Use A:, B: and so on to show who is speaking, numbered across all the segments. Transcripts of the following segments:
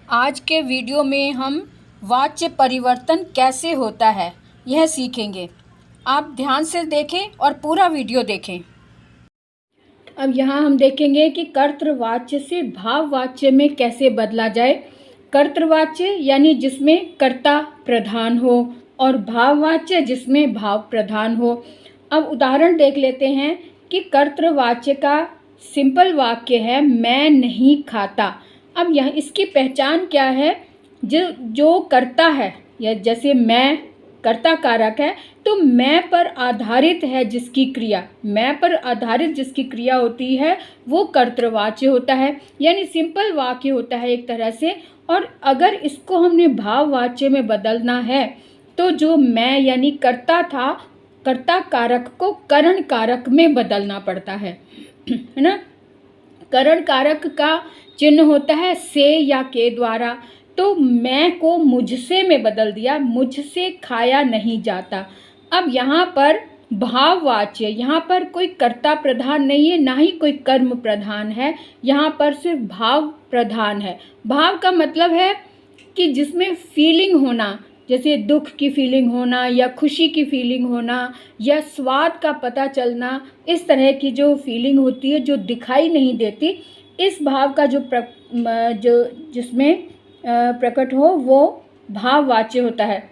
A: आज के वीडियो में हम वाच्य परिवर्तन कैसे होता है यह सीखेंगे। आप ध्यान से देखें और पूरा वीडियो देखें। अब यहाँ हम देखेंगे कि कर्तृवाच्य से भाववाच्य में कैसे बदला जाए। कर्तृवाच्य यानी जिसमें कर्ता प्रधान हो और भाववाच्य जिसमें भाव प्रधान हो। अब उदाहरण देख लेते हैं कि कर्तृवाच्य का सिंपल वाक्य है मैं नहीं खाता। अब यह इसकी पहचान क्या है? जो कर्ता है या जैसे मैं कर्ता कारक है तो मैं पर आधारित है जिसकी क्रिया, मैं पर आधारित जिसकी क्रिया होती है वो कर्तृवाच्य होता है, यानी सिंपल वाक्य होता है एक तरह से। और अगर इसको हमने भाववाच्य में बदलना है तो जो मैं यानी कर्ता था, कर्ता कारक को करण कारक में बदलना पड़ता है ना। करण कारक का चिन्ह होता है से या के द्वारा। तो मैं को मुझसे में बदल दिया, मुझसे खाया नहीं जाता। अब यहाँ पर भाववाच्य, यहाँ पर कोई कर्ता प्रधान नहीं है, ना ही कोई कर्म प्रधान है, यहाँ पर सिर्फ भाव प्रधान है। भाव का मतलब है कि जिसमें फीलिंग होना, जैसे दुख की फीलिंग होना या खुशी की फीलिंग होना या स्वाद का पता चलना, इस तरह की जो फीलिंग होती है जो दिखाई नहीं देती, इस भाव का जो जिसमें प्रकट हो वो भाववाच्य होता है।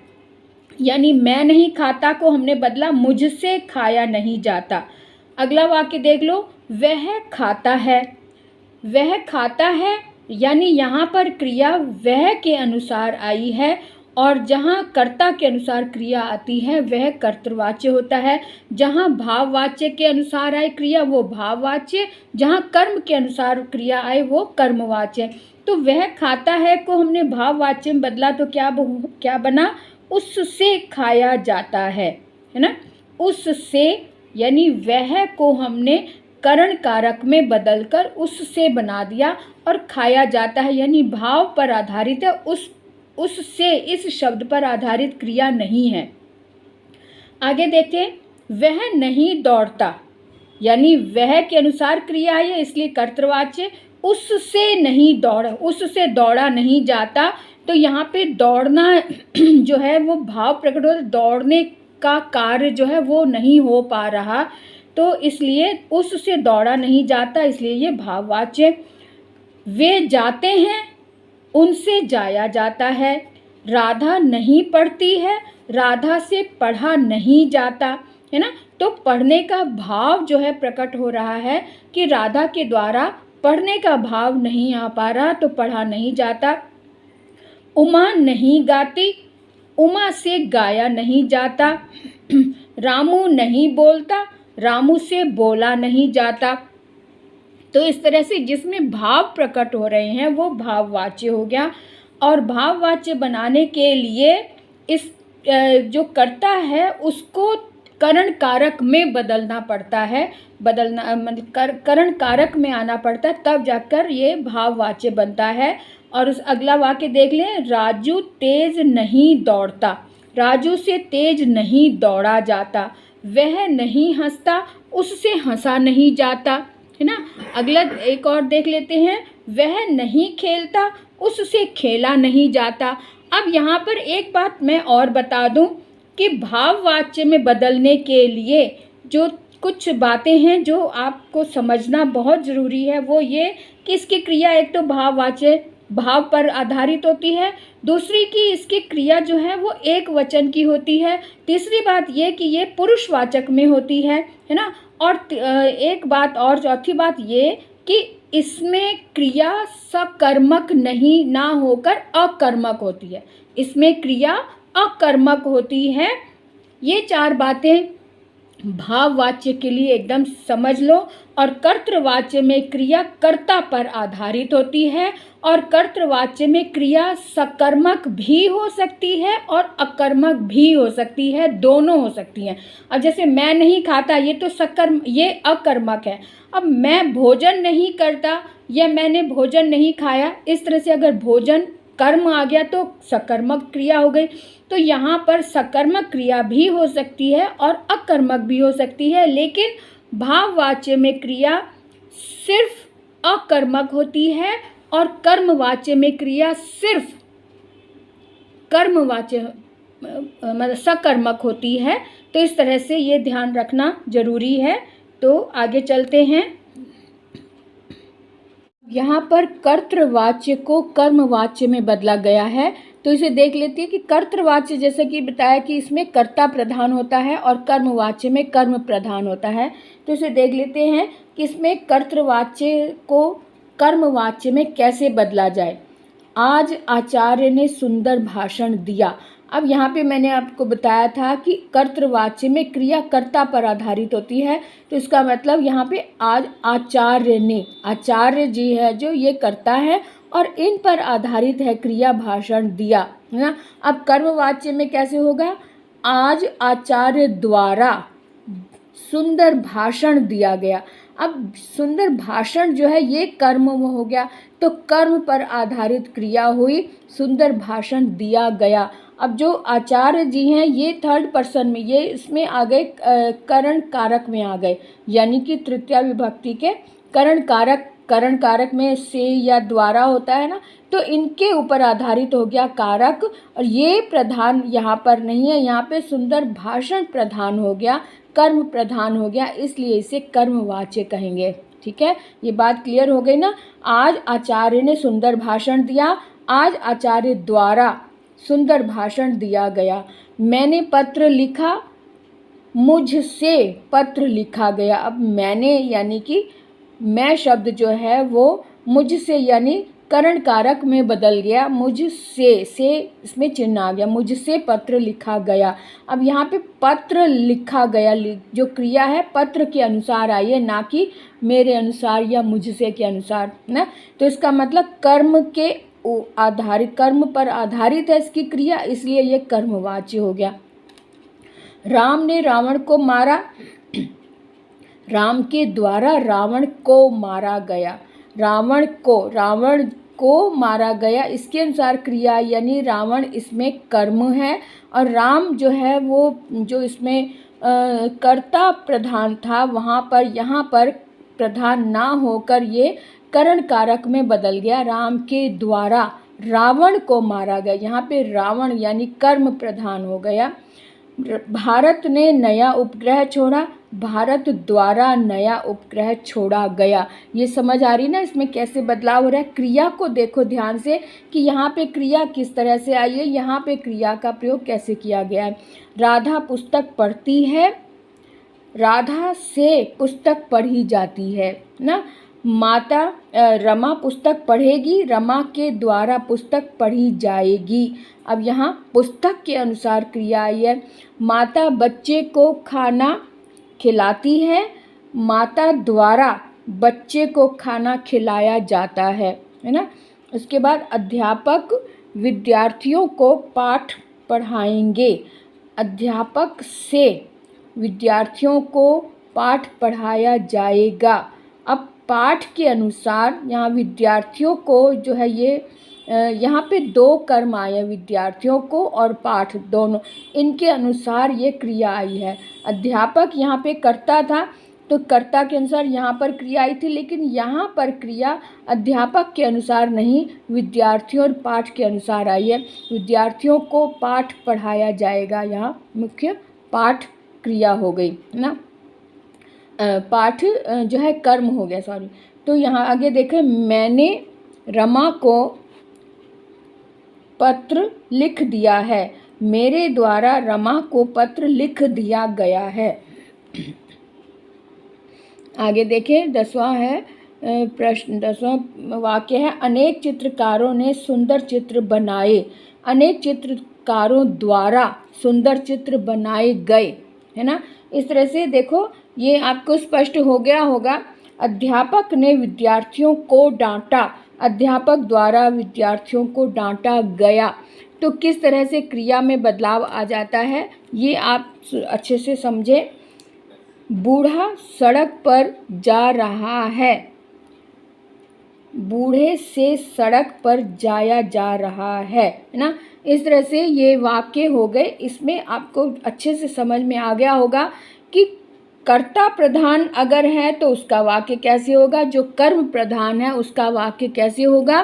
A: यानी मैं नहीं खाता को हमने बदला मुझसे खाया नहीं जाता। अगला वाक्य देख लो, वह खाता है। वह खाता है यानी यहाँ पर क्रिया वह के अनुसार आई है और जहाँ कर्ता के अनुसार क्रिया आती है वह कर्तृवाच्य होता है। जहाँ भाववाच्य के अनुसार आए क्रिया वो भाववाच्य, जहाँ कर्म के अनुसार क्रिया आए वो कर्मवाच्य। तो वह खाता है को हमने भाववाच्य में बदला तो क्या बना? उससे खाया जाता है ना। उससे यानी वह को हमने करण कारक में बदलकर उससे बना दिया और खाया जाता है यानी भाव पर आधारित है, उससे इस शब्द पर आधारित क्रिया नहीं है। आगे देखें, वह नहीं दौड़ता यानी वह के अनुसार क्रिया है इसलिए कर्तृवाच्य। उससे नहीं दौड़ा, उससे दौड़ा नहीं जाता। तो यहाँ पे दौड़ना जो है वो भाव प्रकट हो, दौड़ने का कार्य जो है वो नहीं हो पा रहा, तो इसलिए उससे दौड़ा नहीं जाता, इसलिए ये भाववाच्य। वे जाते हैं, उनसे जाया जाता है। राधा नहीं पढ़ती है, राधा से पढ़ा नहीं जाता, है ना। तो पढ़ने का भाव जो है प्रकट हो रहा है कि राधा के द्वारा पढ़ने का भाव नहीं आ पा रहा तो पढ़ा नहीं जाता। उमा नहीं गाती, उमा से गाया नहीं जाता। रामू नहीं बोलता, रामू से बोला नहीं जाता। तो इस तरह से जिसमें भाव प्रकट हो रहे हैं वो भाववाच्य हो गया। और भाववाच्य बनाने के लिए इस जो कर्ता है उसको करण कारक में बदलना पड़ता है, मतलब करण कारक में आना पड़ता है, तब जाकर ये भाववाच्य बनता है। और उस अगला वाक्य देख लें, राजू तेज नहीं दौड़ता, राजू से तेज नहीं दौड़ा जाता। वह नहीं हंसता, उससे हंसा नहीं जाता, है ना। अगला एक और देख लेते हैं, वह नहीं खेलता, उससे खेला नहीं जाता। अब यहाँ पर एक बात मैं और बता दूं कि भाववाच्य में बदलने के लिए जो कुछ बातें हैं जो आपको समझना बहुत ज़रूरी है वो ये कि इसकी क्रिया एक तो भाववाच्य भाव पर आधारित होती है, दूसरी कि इसकी क्रिया जो है वो एक वचन की होती है, तीसरी बात ये कि ये पुरुषवाचक में होती है ना। और एक बात और, चौथी बात ये कि इसमें क्रिया सकर्मक नहीं ना होकर अकर्मक होती है, इसमें क्रिया अकर्मक होती है। ये चार बातें भाववाच्य के लिए एकदम समझ लो। और कर्तृवाच्य में क्रिया कर्ता पर आधारित होती है और कर्तृवाच्य में क्रिया सकर्मक भी हो सकती है और अकर्मक भी हो सकती है, दोनों हो सकती हैं। अब जैसे मैं नहीं खाता, ये तो ये अकर्मक है। अब मैं भोजन नहीं करता या मैंने भोजन नहीं खाया, इस तरह से अगर भोजन कर्म आ गया तो सकर्मक क्रिया हो गई। तो यहाँ पर सकर्मक क्रिया भी हो सकती है और अकर्मक भी हो सकती है, लेकिन भाववाच्य में क्रिया सिर्फ अकर्मक होती है और कर्मवाच्य में क्रिया सिर्फ कर्मवाच्य मतलब सकर्मक होती है। तो इस तरह से ये ध्यान रखना जरूरी है। तो आगे चलते हैं। यहाँ पर कर्तृवाच्य को कर्मवाच्य में बदला गया है। तो इसे देख लेते हैं कि कर्तृवाच्य जैसे कि बताया कि इसमें कर्ता प्रधान होता है और कर्मवाच्य में कर्म प्रधान होता है। तो इसे देख लेते हैं कि इसमें कर्तृवाच्य को कर्मवाच्य में कैसे बदला जाए। आज आचार्य ने सुंदर भाषण दिया। अब यहाँ पे मैंने आपको बताया था कि कर्तृवाच्य में क्रिया कर्ता पर आधारित होती है। तो इसका मतलब यहाँ पे आज आचार्य ने, आचार्य जी है जो ये कर्ता है और इन पर आधारित है क्रिया भाषण दिया, है ना। अब कर्मवाच्य में कैसे होगा, आज आचार्य द्वारा सुंदर भाषण दिया गया। अब सुंदर भाषण जो है ये कर्म हो गया, तो कर्म पर आधारित क्रिया हुई, सुंदर भाषण दिया गया। अब जो आचार्य जी हैं ये थर्ड पर्सन में, ये इसमें आ गए, करण कारक में आ गए, यानी कि तृतीया विभक्ति के करण कारक, करण कारक में से या द्वारा होता है ना, तो इनके ऊपर आधारित हो गया कारक। और ये प्रधान यहाँ पर नहीं है, यहाँ पे सुंदर भाषण प्रधान हो गया, कर्म प्रधान हो गया, इसलिए इसे कर्मवाच्य कहेंगे। ठीक है, ये बात क्लियर हो गई ना। आज आचार्य ने सुंदर भाषण दिया, आज आचार्य द्वारा सुंदर भाषण दिया गया। मैंने पत्र लिखा, मुझसे पत्र लिखा गया। अब मैंने यानी कि मैं शब्द जो है वो मुझसे यानी करण कारक में बदल गया, मुझसे से इसमें चिन्ह आ गया, मुझसे पत्र लिखा गया। अब यहाँ पे पत्र लिखा गया जो क्रिया है पत्र के अनुसार आई है, ना कि मेरे अनुसार या मुझसे के अनुसार ना। तो इसका मतलब कर्म के आधारित, कर्म पर आधारित है इसकी क्रिया, इसलिए ये कर्मवाच्य हो गया। राम ने रावण को मारा, राम के द्वारा रावण को मारा गया। रावण को मारा गया, इसके अनुसार क्रिया यानी रावण इसमें कर्म है और राम जो है वो जो इसमें कर्ता प्रधान था वहाँ पर, यहाँ पर प्रधान ना होकर ये करण कारक में बदल गया। राम के द्वारा रावण को मारा गया, यहाँ पे रावण यानी कर्म प्रधान हो गया। भारत ने नया उपग्रह छोड़ा, भारत द्वारा नया उपग्रह छोड़ा गया। ये समझ आ रही ना इसमें कैसे बदलाव हो रहा है। क्रिया को देखो ध्यान से कि यहाँ पे क्रिया किस तरह से आई है, यहाँ पे क्रिया का प्रयोग कैसे किया गया है। राधा पुस्तक पढ़ती है, राधा से पुस्तक पढ़ी जाती है ना। माता रमा पुस्तक पढ़ेगी, रमा के द्वारा पुस्तक पढ़ी जाएगी। अब यहाँ पुस्तक के अनुसार क्रिया आई है। माता बच्चे को खाना खिलाती है, माता द्वारा बच्चे को खाना खिलाया जाता है ना। उसके बाद अध्यापक विद्यार्थियों को पाठ पढ़ाएंगे, अध्यापक से विद्यार्थियों को पाठ पढ़ाया जाएगा। अब पाठ के अनुसार यहाँ विद्यार्थियों को जो है ये यहाँ पे दो कर्म आए हैं, विद्यार्थियों को और पाठ दोनों, इनके अनुसार ये क्रिया आई है। अध्यापक यहाँ पे कर्ता था तो कर्ता के अनुसार यहाँ पर क्रिया आई थी, लेकिन यहाँ पर क्रिया अध्यापक के अनुसार नहीं, विद्यार्थियों और पाठ के अनुसार आई है। विद्यार्थियों को पाठ पढ़ाया जाएगा, यहाँ मुख्य पाठ क्रिया हो गई ना, पाठ जो है कर्म हो गया, सॉरी। तो यहाँ आगे देखें, मैंने रमा को पत्र लिख दिया है, मेरे द्वारा रमा को पत्र लिख दिया गया है। आगे देखें 10वां है प्रश्न, 10वां वाक्य है, अनेक चित्रकारों ने सुंदर चित्र बनाए, अनेक चित्रकारों द्वारा सुंदर चित्र बनाए गए, है ना। इस तरह से देखो ये आपको स्पष्ट हो गया होगा। अध्यापक ने विद्यार्थियों को डांटा, अध्यापक द्वारा विद्यार्थियों को डांटा गया। तो किस तरह से क्रिया में बदलाव आ जाता है ये आप अच्छे से समझे। बूढ़ा सड़क पर जा रहा है, बूढ़े से सड़क पर जाया जा रहा है ना। इस तरह से ये वाक्य हो गए। इसमें आपको अच्छे से समझ में आ गया होगा कि कर्ता प्रधान अगर है तो उसका वाक्य कैसे होगा, जो कर्म प्रधान है उसका वाक्य कैसे होगा।